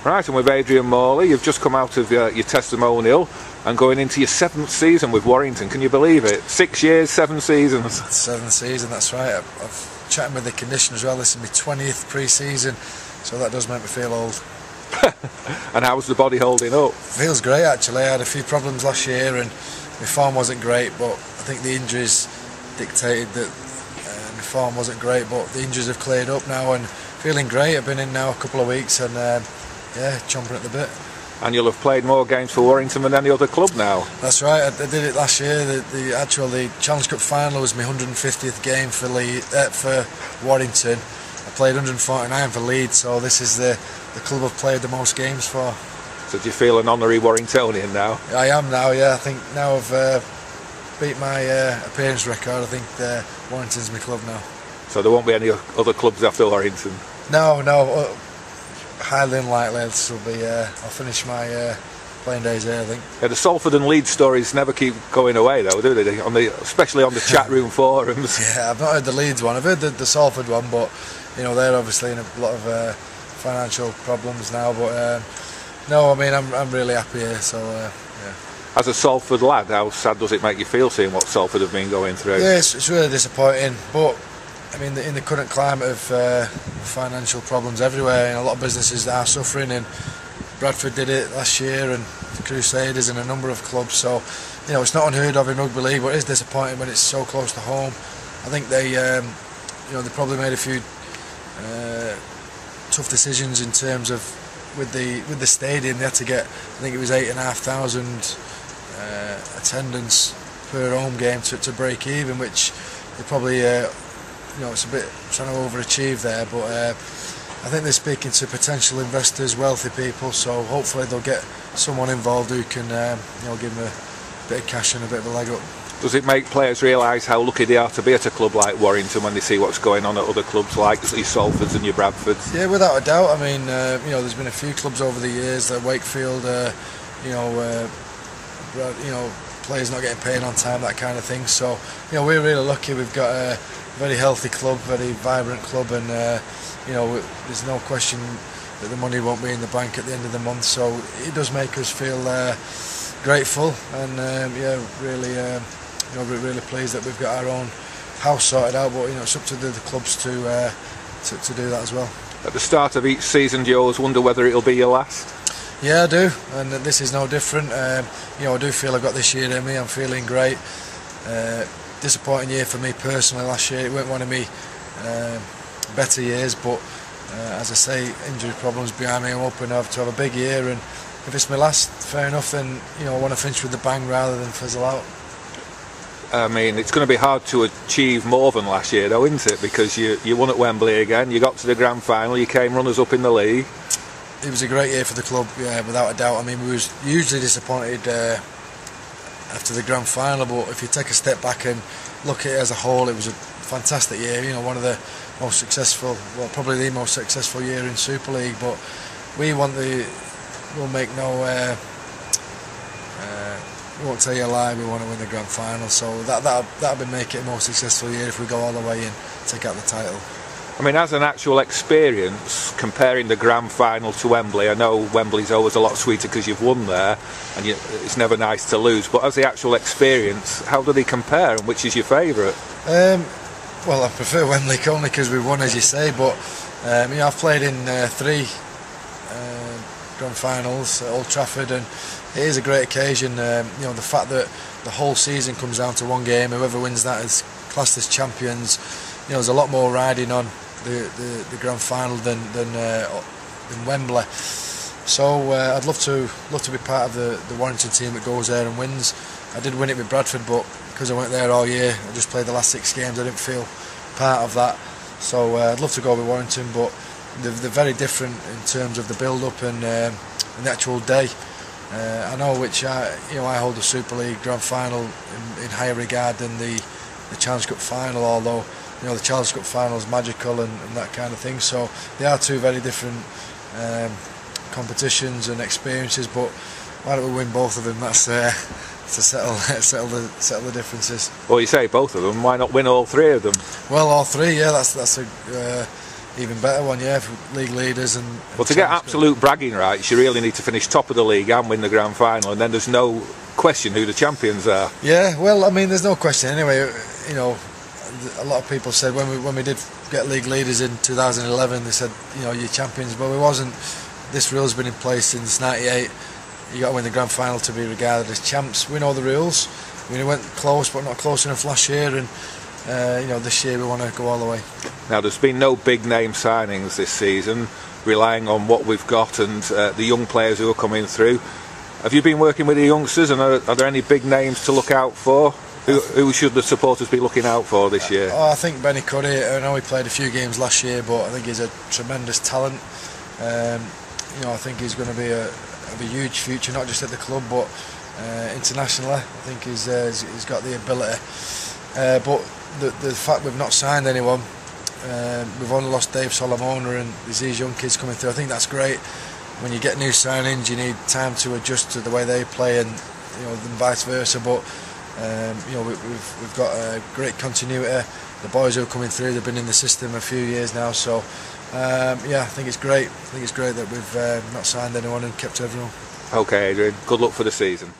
Right, and with Adrian Morley, you've just come out of your testimonial and going into your 7th season with Warrington. Can you believe it? 6 years, 7 seasons. 7th season, that's right. I've chatted with the conditioner as well. This is my 20th pre-season, so that does make me feel old. And how's the body holding up? Feels great actually. I had a few problems last year and my form wasn't great, but I think the injuries dictated that my form wasn't great, but the injuries have cleared up now and feeling great. I've been in now a couple of weeks and yeah, chomping at the bit. And you'll have played more games for Warrington than any other club now. That's right, I did it last year. The Challenge Cup final was my 150th game for Warrington. I played 149 for Leeds, so this is the club I've played the most games for. So do you feel an honorary Warringtonian now? I am now, yeah. I think now I've beat my appearance record. I think Warrington's my club now. So there won't be any other clubs after Warrington? No, highly unlikely. This will be. I'll finish my playing days here, I think. Yeah, the Salford and Leeds stories never keep going away, though, do they? Especially on the chat room forums. Yeah, I've not heard the Leeds one. I've heard the Salford one, but you know they're obviously in a lot of financial problems now. But no, I mean I'm really happy here. So yeah. As a Salford lad, how sad does it make you feel seeing what Salford have been going through? Yeah, it's really disappointing, but I mean, in the current climate of financial problems everywhere, and a lot of businesses are suffering, and Bradford did it last year, and the Crusaders, and a number of clubs. So, you know, it's not unheard of in rugby league, but it is disappointing when it's so close to home. I think they, you know, they probably made a few tough decisions in terms of with the stadium. They had to get, I think it was 8,500 attendance per home game to break even, which they probably. You know, it's a bit trying to overachieve there, but I think they're speaking to potential investors, wealthy people, so hopefully they'll get someone involved who can you know, give them a bit of cash and a bit of a leg up. Does it make players realise how lucky they are to be at a club like Warrington when they see what's going on at other clubs like your Salfords and your Bradfords? Yeah, without a doubt. I mean, you know, there's been a few clubs over the years, like Wakefield, you know, players not getting paid on time, that kind of thing. So, you know, we're really lucky. We've got a very healthy club, very vibrant club, and you know, there's no question that the money won't be in the bank at the end of the month. So it does make us feel grateful, and yeah, really, you know, we're really pleased that we've got our own house sorted out. But you know, it's up to the clubs to do that as well. At the start of each season, do you always wonder whether it'll be your last? Yeah, I do, and this is no different. You know, I do feel I've got this year in me. I'm feeling great. Disappointing year for me personally last year. It weren't one of me better years, but as I say, injury problems behind me. I'm hoping to have a big year, and if it's my last, fair enough. Then you know, I want to finish with the bang rather than fizzle out. I mean, it's going to be hard to achieve more than last year, though, isn't it? Because you won at Wembley again. You got to the grand final. You came runners up in the league. It was a great year for the club, yeah, without a doubt. I mean, we was hugely disappointed after the grand final, but if you take a step back and look at it as a whole, it was a fantastic year. You know, one of the most successful, well, probably the most successful year in Super League. But we'll make no, we won't tell you a lie. We want to win the grand final, so that'll be make it a more successful year if we go all the way and take out the title. I mean, as an actual experience, comparing the grand final to Wembley, I know Wembley's always a lot sweeter because you've won there, and it's never nice to lose, but as the actual experience, how do they compare, and which is your favourite? Well, I prefer Wembley only because we won, as you say, but you know, I've played in 3 grand finals at Old Trafford, and it is a great occasion. You know, the fact that the whole season comes down to one game, whoever wins that is classed as champions. You know, there's a lot more riding on the grand final than Wembley. So I'd love to be part of the Warrington team that goes there and wins. I did win it with Bradford, but because I went there all year, I just played the last 6 games. I didn't feel part of that. So I'd love to go with Warrington, but they're very different in terms of the build-up and the actual day. I know I hold the Super League grand final in higher regard than the Challenge Cup final, although you know, the Challenge Cup final is magical and that kind of thing. So they are 2 very different competitions and experiences. But why don't we win both of them? That's to settle the differences. Well, you say both of them. Why not win all 3 of them? Well, all 3. Yeah, that's a even better one, yeah, for league leaders. And well, to get absolute bragging rights, you really need to finish top of the league and win the grand final, and then there's no question who the champions are. Yeah, well, I mean, there's no question anyway. You know, a lot of people said when we did get league leaders in 2011, they said, you know, you're champions, but we wasn't. This rule's been in place since '98. You got to win the grand final to be regarded as champs. We know the rules. We went close, but not close enough last year, and you know, this year we want to go all the way. Now, there's been no big name signings this season, relying on what we've got and the young players who are coming through. Have you been working with the youngsters, and are there any big names to look out for? Who should the supporters be looking out for this year? I think Benny Cuddy. I know he played a few games last year, but I think he's a tremendous talent. You know, I think he's going to be a huge future, not just at the club, but internationally. I think he's got the ability. But the fact we've not signed anyone, we've only lost Dave Solomona, and there's these young kids coming through. I think that's great. When you get new signings, you need time to adjust to the way they play, and you know, and vice versa. But you know, we've got a great continuity. The boys who are coming through, they've been in the system a few years now, so yeah, I think it's great. I think it's great that we've not signed anyone and kept everyone. Okay, Adrian, good luck for the season.